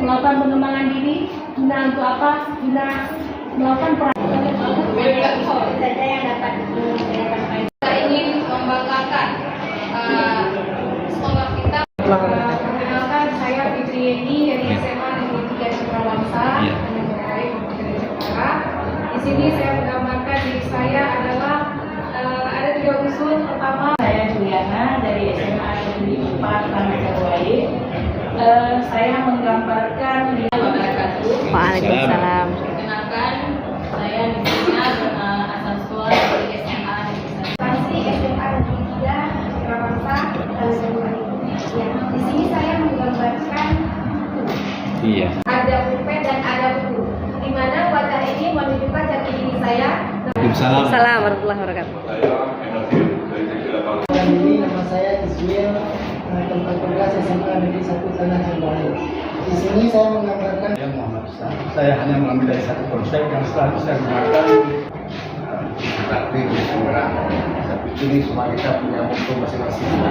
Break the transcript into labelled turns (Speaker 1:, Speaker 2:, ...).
Speaker 1: melakukan pengembangan diri, guna untuk apa? Guna melakukan
Speaker 2: saja yang dapat
Speaker 3: Kita ingin membanggakan sekolah kita.
Speaker 1: Perkenalkan, saya Fitri Yeni dari SMA Negeri 3 Cendrawasih, Negeri Jepara. Di sini saya menggambarkan diri saya adalah ada 3 unsur. Pertama, saya Juliana dari SMA Negeri 4 Taman Jawai. Saya menggambarkan
Speaker 4: Waalaikumsalam.
Speaker 3: Perkenalkan, saya Nizina asal sekolah dari SMA Negeri 1.
Speaker 2: Pasti SMA Negeri 3 Cendrawasih Taman Jawai. Ya, di sini saya menggambarkan
Speaker 4: Iya.
Speaker 2: ada pulpen dan ada buku, di mana wajah ini menunjukkan jati diri saya.
Speaker 4: Waalaikumsalam warahmatullahi wabarakatuh.
Speaker 5: Ini nama saya Ismail, tempat tugas SMA Negeri 1 Tanah Jambari. Di sini saya menggambarkan
Speaker 6: Muhammad Ustaz. Saya hanya mengambil dari satu konsep yang selalu saya gunakan takdir di seberang. Tapi ini semua kita punya waktu masing-masing.